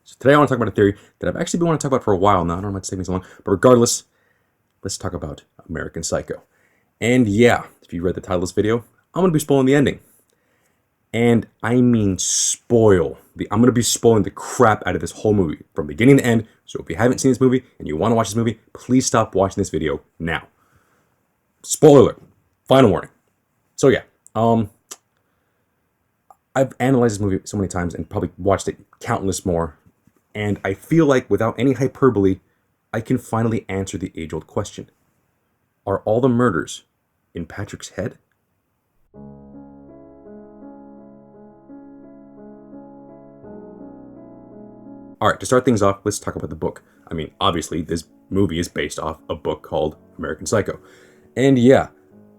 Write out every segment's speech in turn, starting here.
So today I want to talk about a theory that I've actually been wanting to talk about for a while now. I don't know why it's taking me so long, but regardless, let's talk about American Psycho. And yeah, if you read the title of this video, I'm going to be spoiling the ending. And I mean spoil. I'm going to be spoiling the crap out of this whole movie from beginning to end. So if you haven't seen this movie and you want to watch this movie, please stop watching this video now. Spoiler alert. Final warning. So yeah, I've analyzed this movie so many times and probably watched it countless more. And I feel like without any hyperbole, I can finally answer the age-old question. Are all the murders in Patrick's head? Alright, to start things off, let's talk about the book. I mean, obviously, this movie is based off a book called American Psycho. And yeah,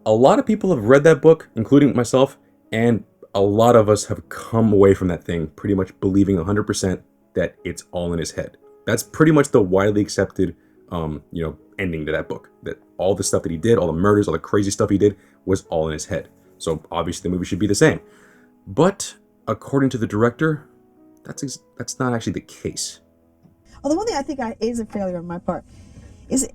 a lot of people have read that book, including myself, and a lot of us have come away from that thing pretty much believing 100% that it's all in his head. That's pretty much the widely accepted, ending to that book. That all the stuff that he did, all the murders, all the crazy stuff he did, was all in his head. So obviously the movie should be the same. But according to the director, that's not actually the case. Well, the one thing I think is a failure on my part is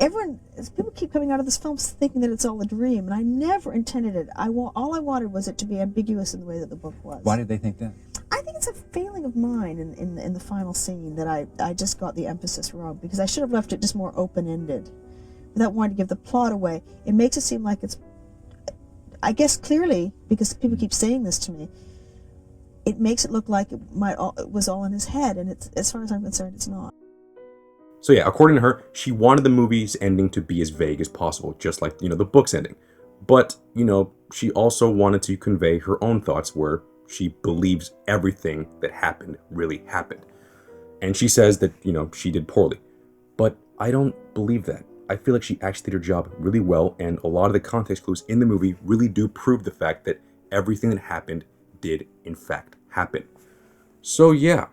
people keep coming out of this film thinking that it's all a dream, and I never intended it. All I wanted was it to be ambiguous in the way that the book was. Why did they think that? I think it's a failing of mine in the final scene that I just got the emphasis wrong, because I should have left it just more open-ended without wanting to give the plot away. It makes it seem like it's, I guess clearly, because people keep saying this to me, it makes it look like it was all in his head, and it's, as far as I'm concerned, it's not. So yeah, according to her, she wanted the movie's ending to be as vague as possible, just like, the book's ending. But, she also wanted to convey her own thoughts where she believes everything that happened really happened. And she says that, she did poorly. But I don't believe that. I feel like she actually did her job really well, and a lot of the context clues in the movie really do prove the fact that everything that happened did, in fact, happen. So yeah,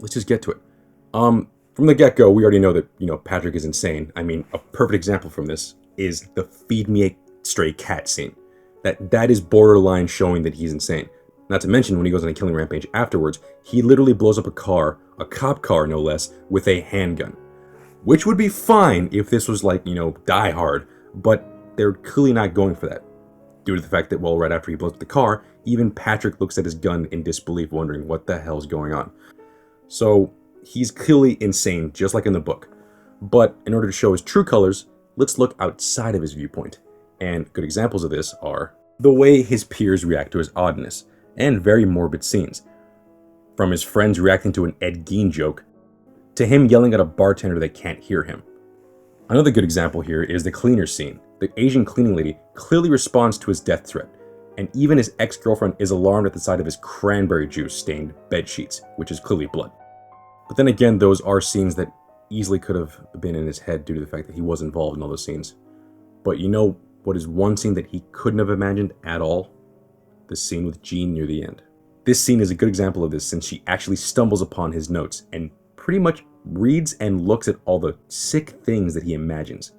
let's just get to it. From the get-go, we already know that, Patrick is insane. I mean, a perfect example from this is the feed me a stray cat scene. That is borderline showing that he's insane. Not to mention, when he goes on a killing rampage afterwards, he literally blows up a car, a cop car no less, with a handgun. Which would be fine if this was like, Die Hard, but they're clearly not going for that. Due to the fact that, well, right after he blows up the car, even Patrick looks at his gun in disbelief, wondering what the hell's going on. So he's clearly insane, just like in the book. But in order to show his true colors, let's look outside of his viewpoint. And good examples of this are the way his peers react to his oddness, and very morbid scenes. From his friends reacting to an Ed Gein joke, to him yelling at a bartender that can't hear him. Another good example here is the cleaner scene. The Asian cleaning lady clearly responds to his death threat, and even his ex-girlfriend is alarmed at the sight of his cranberry juice-stained bed sheets, which is clearly blood. But then again, those are scenes that easily could have been in his head due to the fact that he was involved in all those scenes. But what is one scene that he couldn't have imagined at all? The scene with Jean near the end. This scene is a good example of this, since she actually stumbles upon his notes and pretty much reads and looks at all the sick things that he imagines.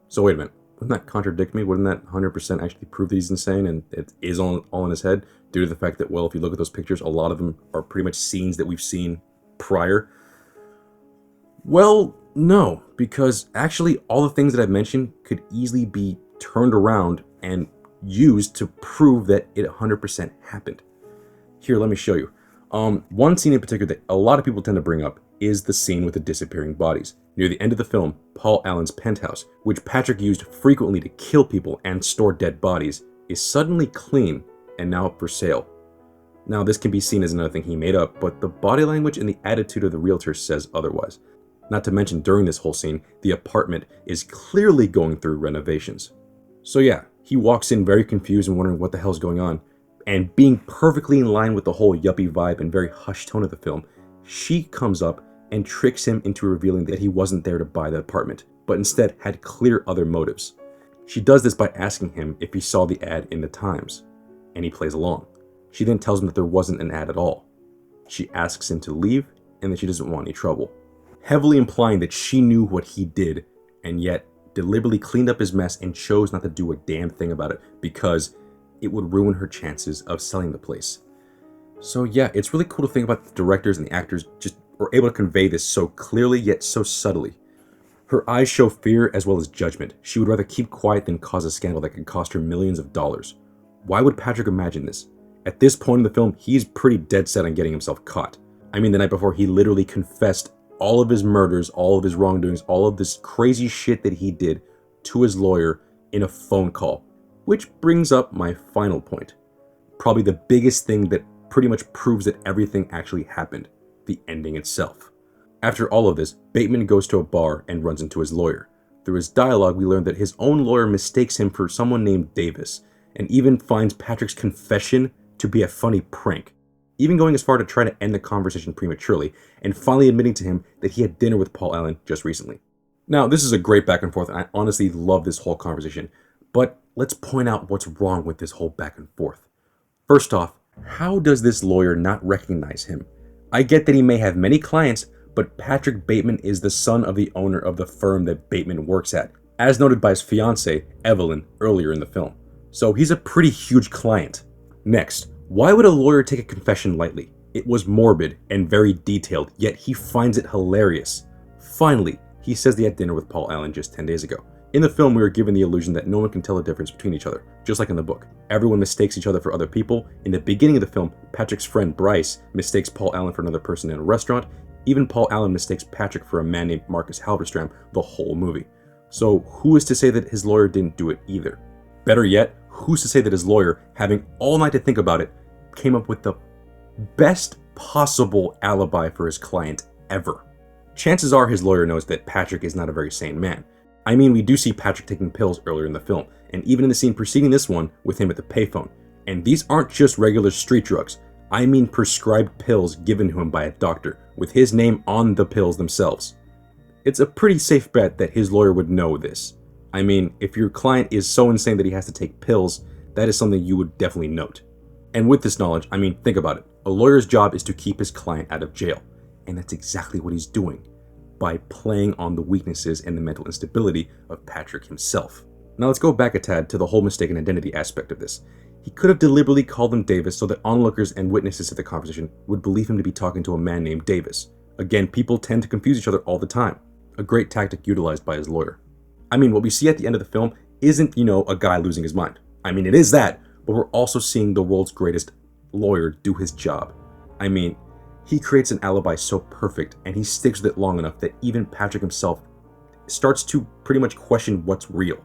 So wait a minute, wouldn't that contradict me? Wouldn't that 100% actually prove that he's insane and it is all in his head? Due to the fact that, well, if you look at those pictures, a lot of them are pretty much scenes that we've seen prior. Well, no, because actually all the things that I've mentioned could easily be turned around and used to prove that it 100% happened. Here, let me show you. One scene in particular that a lot of people tend to bring up is the scene with the disappearing bodies. Near the end of the film, Paul Allen's penthouse, which Patrick used frequently to kill people and store dead bodies, is suddenly clean and now up for sale. Now, this can be seen as another thing he made up, but the body language and the attitude of the realtor says otherwise. Not to mention, during this whole scene, the apartment is clearly going through renovations. So yeah, he walks in very confused and wondering what the hell's going on. And being perfectly in line with the whole yuppie vibe and very hushed tone of the film, she comes up and tricks him into revealing that he wasn't there to buy the apartment, but instead had clear other motives. She does this by asking him if he saw the ad in the Times, and he plays along. She then tells him that there wasn't an ad at all. She asks him to leave and that she doesn't want any trouble, heavily implying that she knew what he did and yet deliberately cleaned up his mess and chose not to do a damn thing about it because it would ruin her chances of selling the place. So yeah, it's really cool to think about the directors and the actors just were able to convey this so clearly yet so subtly. Her eyes show fear as well as judgment. She would rather keep quiet than cause a scandal that could cost her millions of dollars. Why would Patrick imagine this? At this point in the film, he's pretty dead set on getting himself caught. I mean, the night before, he literally confessed all of his murders, all of his wrongdoings, all of this crazy shit that he did to his lawyer in a phone call. Which brings up my final point. Probably the biggest thing that pretty much proves that everything actually happened. The ending itself. After all of this, Bateman goes to a bar and runs into his lawyer. Through his dialogue, we learn that his own lawyer mistakes him for someone named Davis, and even finds Patrick's confession to be a funny prank, even going as far to try to end the conversation prematurely, and finally admitting to him that he had dinner with Paul Allen just recently. Now, this is a great back and forth, and I honestly love this whole conversation, but let's point out what's wrong with this whole back and forth. First off, how does this lawyer not recognize him? I get that he may have many clients, but Patrick Bateman is the son of the owner of the firm that Bateman works at, as noted by his fiancée, Evelyn, earlier in the film. So he's a pretty huge client. Next, why would a lawyer take a confession lightly? It was morbid and very detailed, yet he finds it hilarious. Finally, he says they had dinner with Paul Allen just 10 days ago. In the film, we were given the illusion that no one can tell the difference between each other, just like in the book. Everyone mistakes each other for other people. In the beginning of the film, Patrick's friend Bryce mistakes Paul Allen for another person in a restaurant. Even Paul Allen mistakes Patrick for a man named Marcus Halberstram the whole movie. So who is to say that his lawyer didn't do it either? Better yet, who's to say that his lawyer, having all night to think about it, came up with the best possible alibi for his client ever? Chances are his lawyer knows that Patrick is not a very sane man. I mean, we do see Patrick taking pills earlier in the film, and even in the scene preceding this one with him at the payphone. And these aren't just regular street drugs. I mean prescribed pills given to him by a doctor, with his name on the pills themselves. It's a pretty safe bet that his lawyer would know this. I mean, if your client is so insane that he has to take pills, that is something you would definitely note. And with this knowledge, I mean, think about it. A lawyer's job is to keep his client out of jail. And that's exactly what he's doing, by playing on the weaknesses and the mental instability of Patrick himself. Now let's go back a tad to the whole mistaken identity aspect of this. He could have deliberately called him Davis so that onlookers and witnesses to the conversation would believe him to be talking to a man named Davis. Again, people tend to confuse each other all the time. A great tactic utilized by his lawyer. I mean, what we see at the end of the film isn't, a guy losing his mind. I mean, it is that, but we're also seeing the world's greatest lawyer do his job. I mean, he creates an alibi so perfect, and he sticks with it long enough that even Patrick himself starts to pretty much question what's real.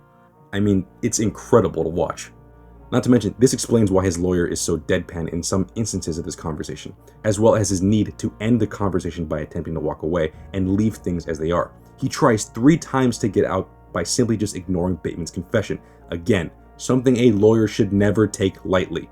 I mean, it's incredible to watch. Not to mention, this explains why his lawyer is so deadpan in some instances of this conversation, as well as his need to end the conversation by attempting to walk away and leave things as they are. He tries 3 times to get out by simply just ignoring Bateman's confession. Again, something a lawyer should never take lightly.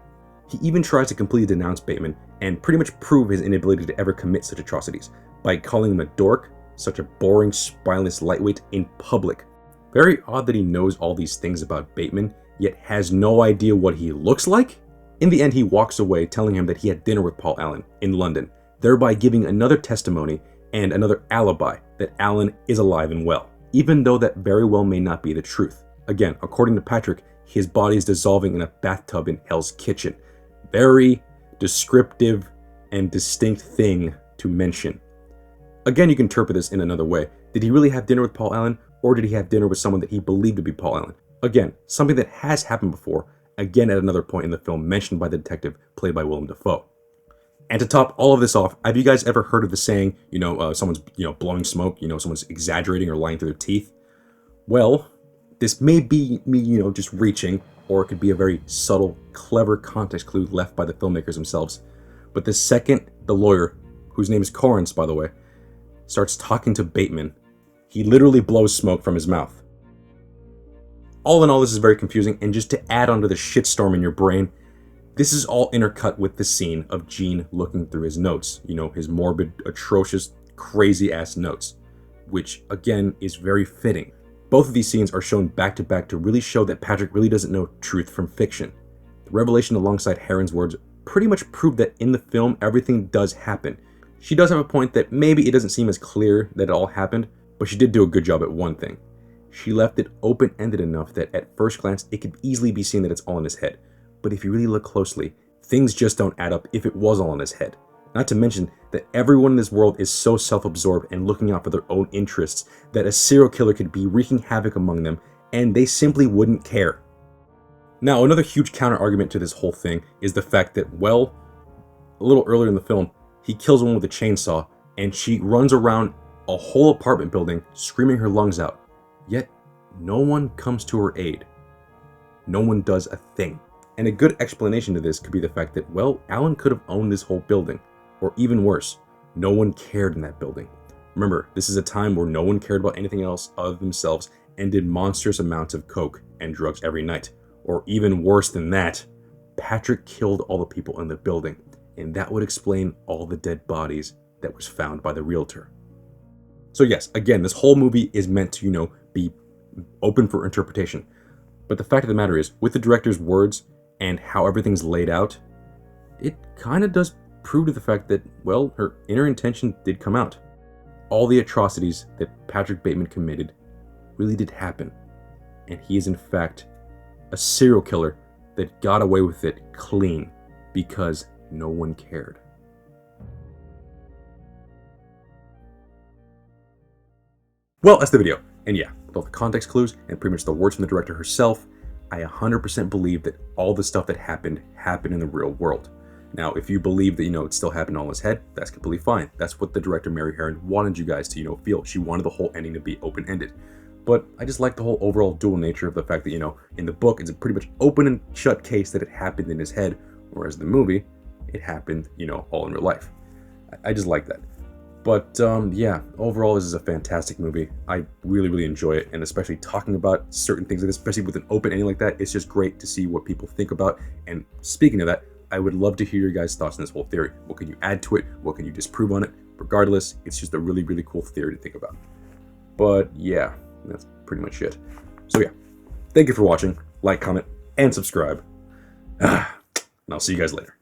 He even tries to completely denounce Bateman and pretty much prove his inability to ever commit such atrocities by calling him a dork, such a boring, spineless lightweight in public. Very odd that he knows all these things about Bateman, yet has no idea what he looks like? In the end, he walks away telling him that he had dinner with Paul Allen in London, thereby giving another testimony and another alibi that Allen is alive and well, even though that very well may not be the truth. Again, according to Patrick, his body is dissolving in a bathtub in Hell's Kitchen. Very descriptive and distinct thing to mention. Again, you can interpret this in another way. Did he really have dinner with Paul Allen, or did he have dinner with someone that he believed to be Paul Allen? Again, something that has happened before, again at another point in the film mentioned by the detective played by Willem Dafoe. And to top all of this off, have you guys ever heard of the saying, someone's, blowing smoke, someone's exaggerating or lying through their teeth? Well, this may be me, just reaching, or it could be a very subtle, clever context clue left by the filmmakers themselves. But the second the lawyer, whose name is Corrins, by the way, starts talking to Bateman, he literally blows smoke from his mouth. All in all, this is very confusing, and just to add onto the shitstorm in your brain, this is all intercut with the scene of Gene looking through his notes, his morbid, atrocious, crazy-ass notes, which, again, is very fitting. Both of these scenes are shown back to back to really show that Patrick really doesn't know truth from fiction. The revelation alongside Harron's words pretty much prove that in the film, everything does happen. She does have a point that maybe it doesn't seem as clear that it all happened, but she did do a good job at one thing. She left it open-ended enough that at first glance, it could easily be seen that it's all in his head. But if you really look closely, things just don't add up if it was all in his head. Not to mention that everyone in this world is so self-absorbed and looking out for their own interests that a serial killer could be wreaking havoc among them and they simply wouldn't care. Now, another huge counter-argument to this whole thing is the fact that, well, a little earlier in the film, he kills a woman with a chainsaw and she runs around a whole apartment building screaming her lungs out. Yet, no one comes to her aid. No one does a thing. And a good explanation to this could be the fact that, well, Alan could have owned this whole building. Or even worse, no one cared in that building. Remember, this is a time where no one cared about anything else other than themselves and did monstrous amounts of coke and drugs every night. Or even worse than that, Patrick killed all the people in the building, and that would explain all the dead bodies that was found by the realtor. So yes, again, this whole movie is meant to, be open for interpretation. But the fact of the matter is, with the director's words and how everything's laid out, it kind of does prove to the fact that, well, her inner intention did come out. All the atrocities that Patrick Bateman committed really did happen. And he is in fact a serial killer that got away with it clean because no one cared. Well, that's the video. And yeah, with all the context clues and pretty much the words from the director herself, I 100% believe that all the stuff that happened in the real world. Now, if you believe that, it still happened all in his head, that's completely fine. That's what the director, Mary Harron, wanted you guys to, feel. She wanted the whole ending to be open-ended. But I just like the whole overall dual nature of the fact that, in the book, it's a pretty much open and shut case that it happened in his head, whereas in the movie, it happened, all in real life. I just like that. But yeah, overall, this is a fantastic movie. I really, really enjoy it, and especially talking about certain things, especially with an open ending like that, it's just great to see what people think about. And speaking of that, I would love to hear your guys' thoughts on this whole theory. What can you add to it? What can you disprove on it? Regardless, it's just a really, really cool theory to think about. But yeah, that's pretty much it. So yeah, thank you for watching. Like, comment, and subscribe. And I'll see you guys later.